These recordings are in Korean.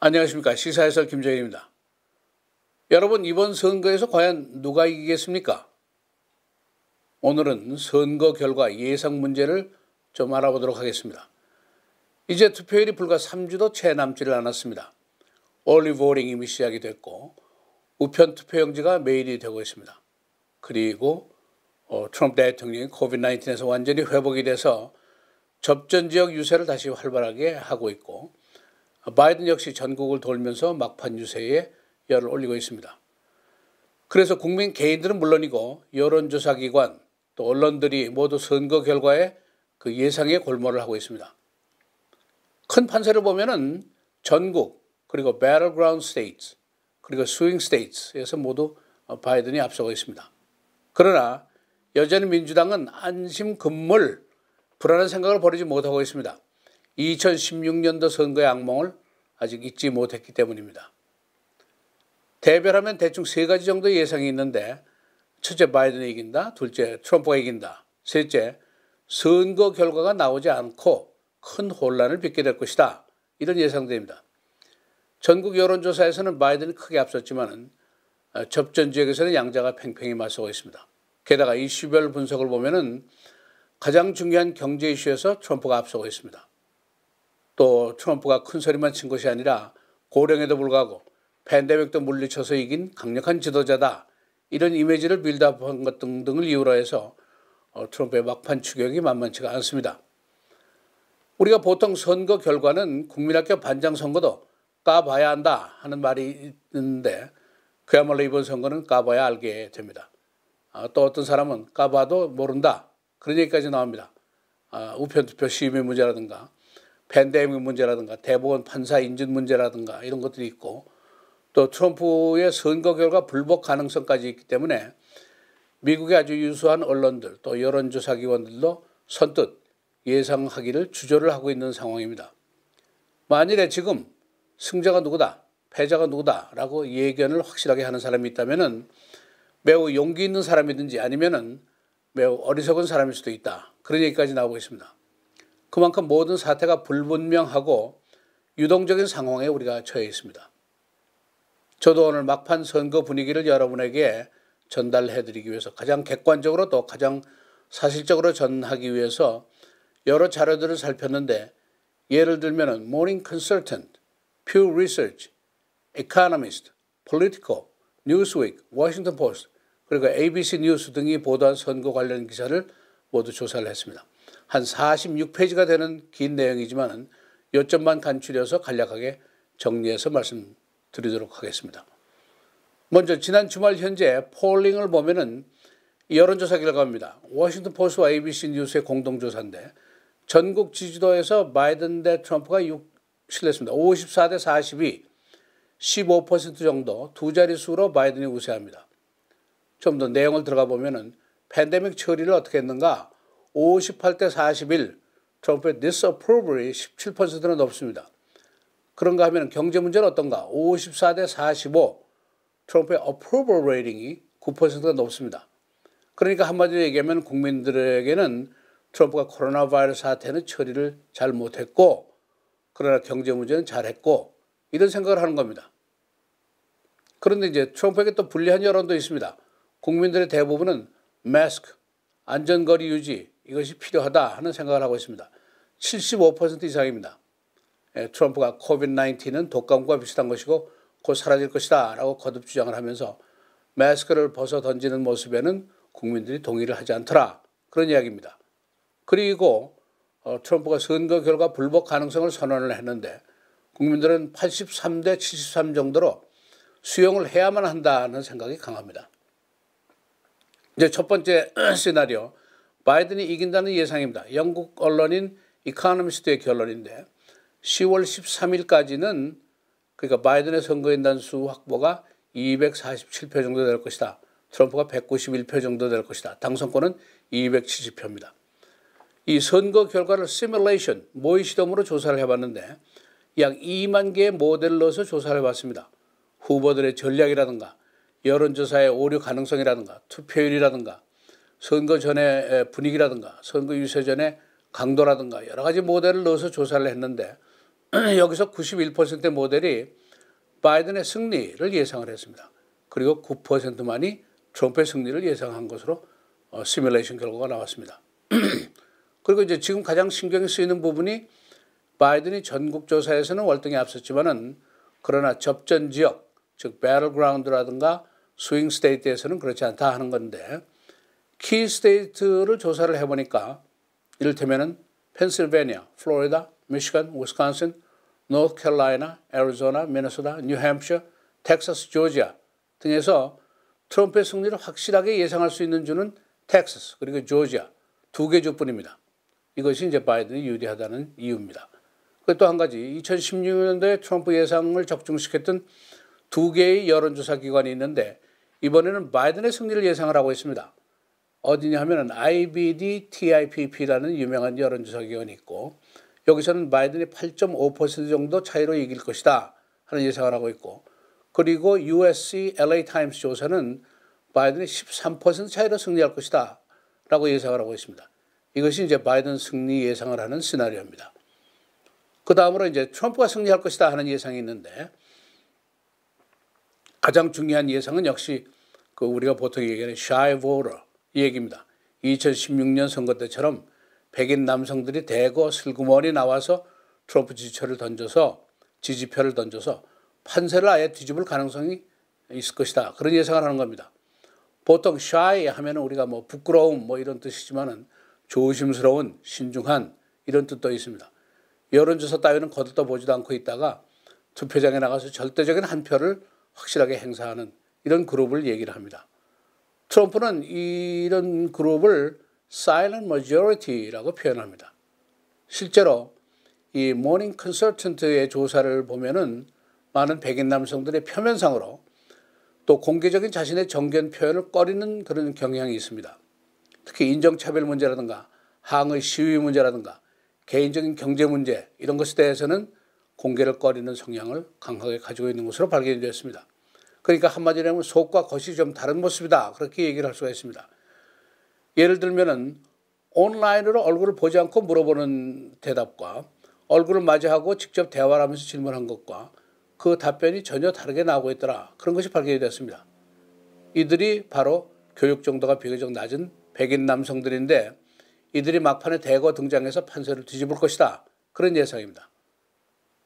안녕하십니까. 시사해설 김정일입니다. 여러분, 이번 선거에서 과연 누가 이기겠습니까? 오늘은 선거 결과 예상 문제를 좀 알아보도록 하겠습니다. 이제 투표일이 불과 3주도 채 남지를 않았습니다. 얼리 보팅이 이미 시작이 됐고 우편 투표용지가 메일이 되고 있습니다. 그리고 트럼프 대통령이 코비드-19에서 완전히 회복이 돼서 접전 지역 유세를 다시 활발하게 하고 있고 바이든 역시 전국을 돌면서 막판 유세에 열을 올리고 있습니다. 그래서 국민 개인들은 물론이고 여론조사기관 또 언론들이 모두 선거 결과에 그 예상에 골몰을 하고 있습니다. 큰 판세를 보면은 전국 그리고 Battleground States 그리고 Swing States에서 모두 바이든이 앞서고 있습니다. 그러나 여전히 민주당은 안심 금물 불안한 생각을 버리지 못하고 있습니다. 2016년도 선거의 악몽을 아직 잊지 못했기 때문입니다. 대별하면 대충 세 가지 정도의 예상이 있는데 첫째 바이든이 이긴다, 둘째 트럼프가 이긴다, 셋째 선거 결과가 나오지 않고 큰 혼란을 빚게 될 것이다. 이런 예상들입니다. 전국 여론조사에서는 바이든이 크게 앞섰지만 접전 지역에서는 양자가 팽팽히 맞서고 있습니다. 게다가 이슈별 분석을 보면은 가장 중요한 경제 이슈에서 트럼프가 앞서고 있습니다. 또 트럼프가 큰 소리만 친 것이 아니라 고령에도 불구하고 팬데믹도 물리쳐서 이긴 강력한 지도자다. 이런 이미지를 빌드업한 것 등등을 이유로 해서 트럼프의 막판 추격이 만만치가 않습니다. 우리가 보통 선거 결과는 국민학교 반장 선거도 까봐야 한다 하는 말이 있는데 그야말로 이번 선거는 까봐야 알게 됩니다. 또 어떤 사람은 까봐도 모른다. 그런 얘기까지 나옵니다. 우편투표 시임의 문제라든가 팬데믹 문제라든가 대법원 판사 인준 문제라든가 이런 것들이 있고 또 트럼프의 선거 결과 불복 가능성까지 있기 때문에 미국의 아주 유수한 언론들 또 여론조사 기관들도 선뜻 예상하기를 주저를 하고 있는 상황입니다. 만일에 지금 승자가 누구다, 패자가 누구다라고 예견을 확실하게 하는 사람이 있다면 매우 용기 있는 사람이든지 아니면 매우 어리석은 사람일 수도 있다. 그런 얘기까지 나오고 있습니다. 그만큼 모든 사태가 불분명하고 유동적인 상황에 우리가 처해 있습니다. 저도 오늘 막판 선거 분위기를 여러분에게 전달해드리기 위해서 가장 객관적으로 또 가장 사실적으로 전하기 위해서 여러 자료들을 살폈는데 예를 들면 Morning Consultant, Pew Research, Economist, Politico, Newsweek, Washington Post 그리고 ABC 뉴스 등이 보도한 선거 관련 기사를 모두 조사를 했습니다. 한 46페이지가 되는 긴 내용이지만 요점만 간추려서 간략하게 정리해서 말씀드리도록 하겠습니다. 먼저 지난 주말 현재 폴링을 보면은 여론조사 결과입니다. 워싱턴 포스트와 ABC 뉴스의 공동조사인데 전국 지지도에서 바이든 대 트럼프가 실렸습니다. 54대 42, 15% 정도 두 자릿수로 바이든이 우세합니다. 좀 더 내용을 들어가 보면은 팬데믹 처리를 어떻게 했는가? 58대 41, 트럼프의 disapproval이 17%나 높습니다. 그런가 하면 경제 문제는 어떤가? 54대 45, 트럼프의 approval rating이 9%가 높습니다. 그러니까 한마디로 얘기하면 국민들에게는 트럼프가 코로나 바이러스 사태는 처리를 잘 못했고 그러나 경제 문제는 잘했고 이런 생각을 하는 겁니다. 그런데 이제 트럼프에게 또 불리한 여론도 있습니다. 국민들의 대부분은 마스크, 안전거리 유지 이것이 필요하다 하는 생각을 하고 있습니다. 75% 이상입니다. 트럼프가 코비드-19는 독감과 비슷한 것이고 곧 사라질 것이다 라고 거듭 주장을 하면서 마스크를 벗어 던지는 모습에는 국민들이 동의를 하지 않더라 그런 이야기입니다. 그리고 트럼프가 선거 결과 불복 가능성을 선언을 했는데 국민들은 83대 73 정도로 수용을 해야만 한다는 생각이 강합니다. 이제 첫 번째 시나리오 바이든이 이긴다는 예상입니다. 영국 언론인 이코노미스트의 결론인데 10월 13일까지는 그러니까 바이든의 선거인단 수 확보가 247표 정도 될 것이다. 트럼프가 191표 정도 될 것이다. 당선권은 270표입니다. 이 선거 결과를 시뮬레이션, 모의 시dom으로 조사를 해봤는데 약 2만 개의 모델을 넣어서 조사를 해봤습니다. 후보들의 전략이라든가 여론조사의 오류 가능성이라든가 투표율이라든가 선거 전의 분위기라든가 선거 유세 전의 강도라든가 여러 가지 모델을 넣어서 조사를 했는데 여기서 91%의 모델이 바이든의 승리를 예상을 했습니다. 그리고 9%만이 트럼프의 승리를 예상한 것으로 시뮬레이션 결과가 나왔습니다. 그리고 이제 지금 가장 신경이 쓰이는 부분이 바이든이 전국조사에서는 월등히 앞섰지만은 그러나 접전 지역, 즉 배틀그라운드라든가 스윙 스테이트에서는 그렇지 않다 하는 건데 키 스테이트를 조사를 해보니까 이를테면은 펜실베니아, 플로리다, 미시간, 위스콘신, 노스캐롤라이나, 애리조나, 미네소타, 뉴햄프셔, 텍사스, 조지아 등에서 트럼프의 승리를 확실하게 예상할 수 있는 주는 텍사스 그리고 조지아 두 개 주뿐입니다. 이것이 이제 바이든이 유리하다는 이유입니다. 또 한 가지 2016년도에 트럼프 예상을 적중시켰던 두 개의 여론조사 기관이 있는데 이번에는 바이든의 승리를 예상을 하고 있습니다. 어디냐 하면은 IBD TIPP라는 유명한 여론조사 기관이 있고 여기서는 바이든이 8.5% 정도 차이로 이길 것이다 하는 예상을 하고 있고 그리고 USC LA 타임스 조사는 바이든이 13% 차이로 승리할 것이다 라고 예상을 하고 있습니다. 이것이 이제 바이든 승리 예상을 하는 시나리오입니다. 그 다음으로 이제 트럼프가 승리할 것이다 하는 예상이 있는데 가장 중요한 예상은 역시 그 우리가 보통 얘기하는 shy voter 이 얘기입니다. 2016년 선거 때처럼 백인 남성들이 대거 슬그머니 나와서 트럼프 지지표를 던져서 판세를 아예 뒤집을 가능성이 있을 것이다. 그런 예상을 하는 겁니다. 보통 shy 하면 우리가 뭐 부끄러움 뭐 이런 뜻이지만은 조심스러운, 신중한 이런 뜻도 있습니다. 여론조사 따위는 거들떠보지도 않고 있다가 투표장에 나가서 절대적인 한 표를 확실하게 행사하는 이런 그룹을 얘기를 합니다. 트럼프는 이런 그룹을 silent majority라고 표현합니다. 실제로 이 모닝 컨설턴트의 조사를 보면은 많은 백인 남성들의 표면상으로 또 공개적인 자신의 정견 표현을 꺼리는 그런 경향이 있습니다. 특히 인종차별 문제라든가 항의 시위 문제라든가 개인적인 경제 문제 이런 것에 대해서는 공개를 꺼리는 성향을 강하게 가지고 있는 것으로 발견이 되었습니다. 그러니까 한마디로 하면 속과 겉이 좀 다른 모습이다 그렇게 얘기를 할 수가 있습니다. 예를 들면은 온라인으로 얼굴을 보지 않고 물어보는 대답과 얼굴을 맞이하고 직접 대화를 하면서 질문한 것과 그 답변이 전혀 다르게 나오고 있더라. 그런 것이 발견이 됐습니다. 이들이 바로 교육 정도가 비교적 낮은 백인 남성들인데 이들이 막판에 대거 등장해서 판세를 뒤집을 것이다. 그런 예상입니다.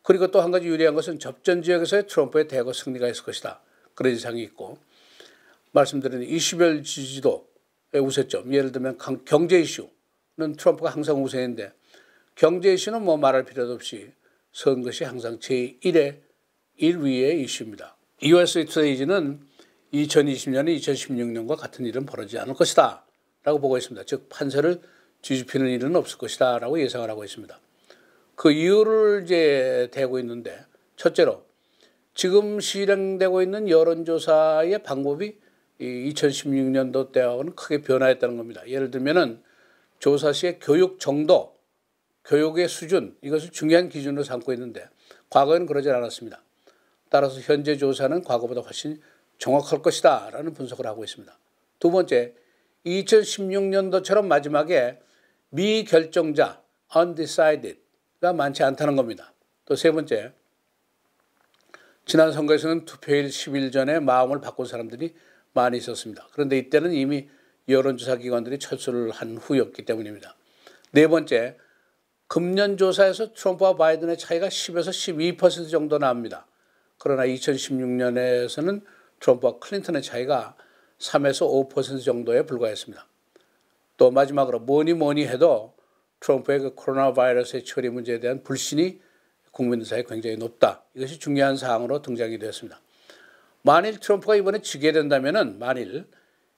그리고 또 한 가지 유리한 것은 접전 지역에서의 트럼프의 대거 승리가 있을 것이다. 그런 예상이 있고 말씀드린 이슈별 지지도의 우세점 예를 들면 경제 이슈는 트럼프가 항상 우세인데 경제 이슈는 뭐 말할 필요도 없이 선 것이 항상 제1위의 이슈입니다. USA Today는 2020년에 2016년과 같은 일은 벌어지지 않을 것이다 라고 보고 있습니다. 즉 판세를 뒤집히는 일은 없을 것이다 라고 예상을 하고 있습니다. 그 이유를 이제 대고 있는데 첫째로 지금 실행되고 있는 여론조사의 방법이 2016년도 때하고는 크게 변화했다는 겁니다. 예를 들면은 조사 시의 교육 정도, 교육의 수준 이것을 중요한 기준으로 삼고 있는데 과거에는 그러지 않았습니다. 따라서 현재 조사는 과거보다 훨씬 정확할 것이다 라는 분석을 하고 있습니다. 두 번째, 2016년도처럼 마지막에 미결정자, undecided가 많지 않다는 겁니다. 또 세 번째, 지난 선거에서는 투표일 10일 전에 마음을 바꾼 사람들이 많이 있었습니다. 그런데 이때는 이미 여론조사 기관들이 철수를 한 후였기 때문입니다. 네 번째, 금년 조사에서 트럼프와 바이든의 차이가 10에서 12% 정도 납니다. 그러나 2016년에서는 트럼프와 클린턴의 차이가 3에서 5% 정도에 불과했습니다. 또 마지막으로 뭐니 해도 트럼프의 그 코로나 바이러스의 처리 문제에 대한 불신이 국민들 사이에 굉장히 높다. 이것이 중요한 사항으로 등장이 되었습니다. 만일 트럼프가 이번에 지게 된다면은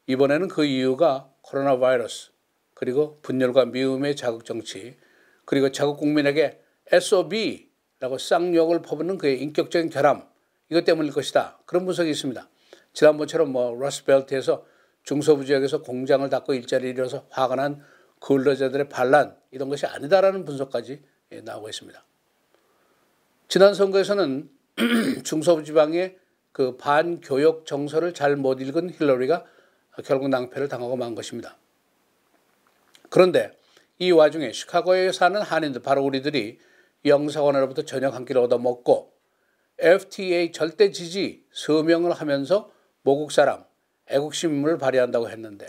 이번에는 그 이유가 코로나 바이러스 그리고 분열과 미움의 자국 정치 그리고 자국 국민에게 SOB라고 쌍욕을 퍼붓는 그의 인격적인 결함 이것 때문일 것이다. 그런 분석이 있습니다. 지난번처럼 러스트벨트에서 중서부 지역에서 공장을 닫고 일자리를 잃어서 화가 난 근로자들의 반란 이런 것이 아니다라는 분석까지 나오고 있습니다. 지난 선거에서는 중서부 지방의 그 반교역 정서를 잘 못 읽은 힐러리가 결국 낭패를 당하고 만 것입니다. 그런데 이 와중에 시카고에 사는 한인들 바로 우리들이 영사관으로부터 저녁 한 끼를 얻어먹고 FTA 절대 지지 서명을 하면서 모국 사람, 애국심을 발휘한다고 했는데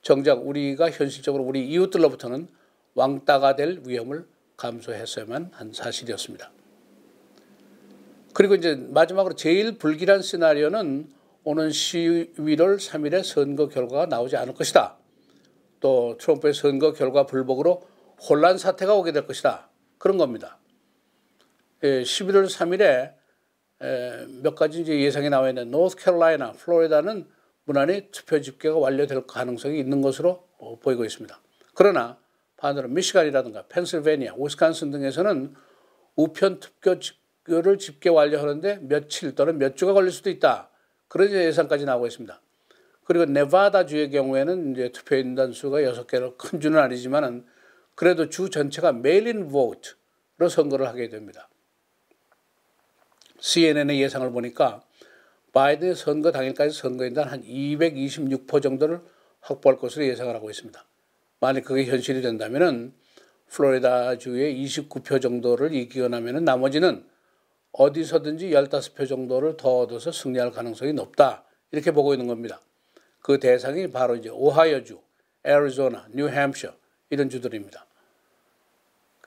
정작 우리가 현실적으로 우리 이웃들로부터는 왕따가 될 위험을 감수했어야만 한 사실이었습니다. 그리고 이제 마지막으로 제일 불길한 시나리오는 오는 11월 3일에 선거 결과가 나오지 않을 것이다. 또 트럼프의 선거 결과 불복으로 혼란 사태가 오게 될 것이다. 그런 겁니다. 11월 3일에 몇 가지 이제 예상이 나와 있는 노스캐롤라이나, 플로리다는 무난히 투표 집계가 완료될 가능성이 있는 것으로 보이고 있습니다. 그러나 반대로 미시간이라든가 펜실베니아, 위스콘신 등에서는 우편 투표를 집계 완료하는데 며칠 또는 몇 주가 걸릴 수도 있다. 그런 예상까지 나오고 있습니다. 그리고 네바다주의 경우에는 이제 투표인단 수가 6개로 큰 주는 아니지만은 그래도 주 전체가 메일인 보트로 선거를 하게 됩니다. CNN의 예상을 보니까 바이든의 선거 당일까지 선거인단 한 226표 정도를 확보할 것으로 예상을 하고 있습니다. 만약 그게 현실이 된다면은 플로리다주의 29표 정도를 이기거나면은 나머지는 어디서든지 15표 정도를 더 얻어서 승리할 가능성이 높다. 이렇게 보고 있는 겁니다. 그 대상이 바로 이제 오하이오주, 애리조나, 뉴햄셔 이런 주들입니다.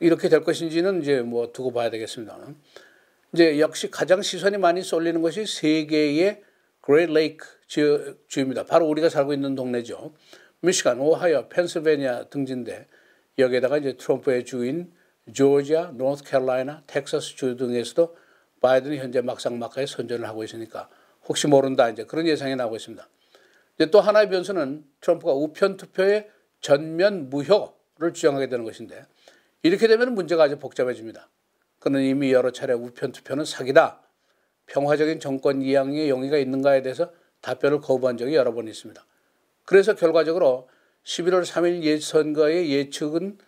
이렇게 될 것인지는 이제 뭐 두고 봐야 되겠습니다. 이제 역시 가장 시선이 많이 쏠리는 것이 세계의 그레이트 레이크 주입니다. 바로 우리가 살고 있는 동네죠. 미시간, 오하이오, 펜실베니아 등지인데 여기에다가 이제 트럼프의 주인 조지아, 노스캐롤라이나, 텍사스 주 등에서도 바이든이 현재 막상막하에 선전을 하고 있으니까 혹시 모른다 이제 그런 예상이 나오고 있습니다. 이제 또 하나의 변수는 트럼프가 우편 투표의 전면 무효를 주장하게 되는 것인데 이렇게 되면 문제가 아주 복잡해집니다. 그는 이미 여러 차례 우편 투표는 사기다. 평화적인 정권 이양의 용의가 있는가에 대해서 답변을 거부한 적이 여러 번 있습니다. 그래서 결과적으로 11월 3일 예선거의 예측은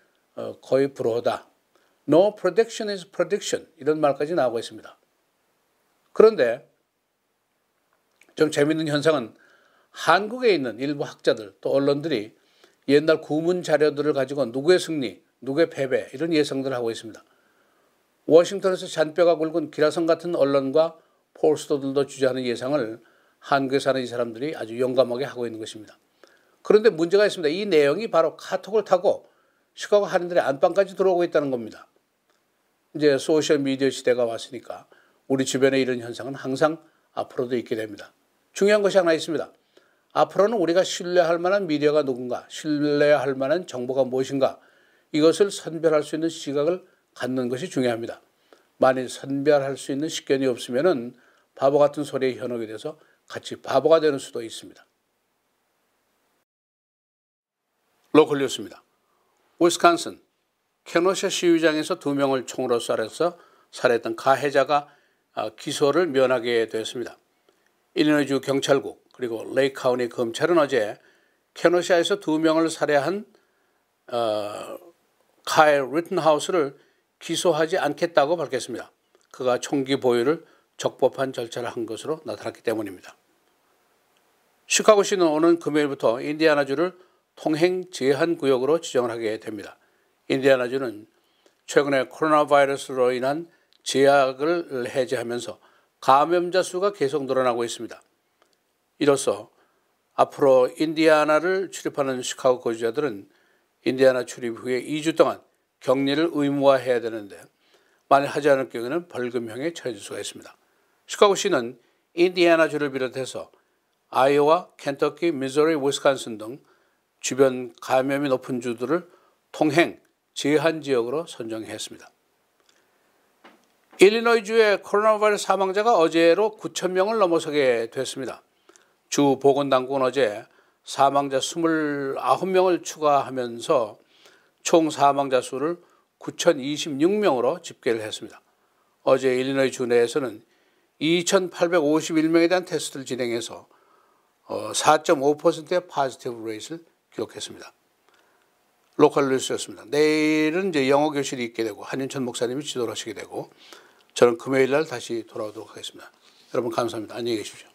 거의 불허다. No prediction is prediction 이런 말까지 나오고 있습니다. 그런데 좀 재미있는 현상은 한국에 있는 일부 학자들 또 언론들이 옛날 구문 자료들을 가지고 누구의 승리, 누구의 패배 이런 예상들을 하고 있습니다. 워싱턴에서 잔뼈가 굵은 기라성 같은 언론과 폴스터들도 주장하는 예상을 한국에 사는 이 사람들이 아주 용감하게 하고 있는 것입니다. 그런데 문제가 있습니다. 이 내용이 바로 카톡을 타고 시카고 한인들의 안방까지 들어오고 있다는 겁니다. 이제 소셜미디어 시대가 왔으니까 우리 주변에 이런 현상은 항상 앞으로도 있게 됩니다. 중요한 것이 하나 있습니다. 앞으로는 우리가 신뢰할 만한 미디어가 누군가, 신뢰할 만한 정보가 무엇인가 이것을 선별할 수 있는 시각을 갖는 것이 중요합니다. 만일 선별할 수 있는 식견이 없으면은 바보 같은 소리에 현혹이 돼서 같이 바보가 되는 수도 있습니다. 로컬 뉴스입니다. 위스콘신 케노샤 시위장에서 2명을 총으로 쏴서 살해했던 가해자가 기소를 면하게 되었습니다. 일리노이주 경찰국 그리고 레이크 카운티 검찰은 어제 케노샤에서 2명을 살해한 카일 리튼하우스를 기소하지 않겠다고 밝혔습니다. 그가 총기 보유를 적법한 절차를 한 것으로 나타났기 때문입니다. 시카고시는 오는 금요일부터 인디애나주를 통행 제한 구역으로 지정을 하게 됩니다. 인디애나주는 최근에 코로나 바이러스로 인한 제약을 해제하면서 감염자 수가 계속 늘어나고 있습니다. 이로써 앞으로 인디애나를 출입하는 시카고 거주자들은 인디애나 출입 후에 2주 동안 격리를 의무화해야 되는데 만일 하지 않을 경우에는 벌금형에 처해질 수가 있습니다. 시카고시는 인디애나주를 비롯해서 아이오와, 켄터키, 미주리, 위스콘신 등 주변 감염이 높은 주들을 통행 제한 지역으로 선정했습니다. 일리노이주의 코로나 바이러스 사망자가 어제로 9,000명을 넘어서게 됐습니다. 주 보건당국은 어제 사망자 29명을 추가하면서 총 사망자 수를 9,026명으로 집계를 했습니다. 어제 일리노이주 내에서는 2,851명에 대한 테스트를 진행해서 4.5%의 포지티브 레이트를 기록했습니다. 로컬 뉴스였습니다. 내일은 이제 영어 교실이 있게 되고 한윤천 목사님이 지도를 하시게 되고 저는 금요일 날 다시 돌아오도록 하겠습니다. 여러분 감사합니다. 안녕히 계십시오.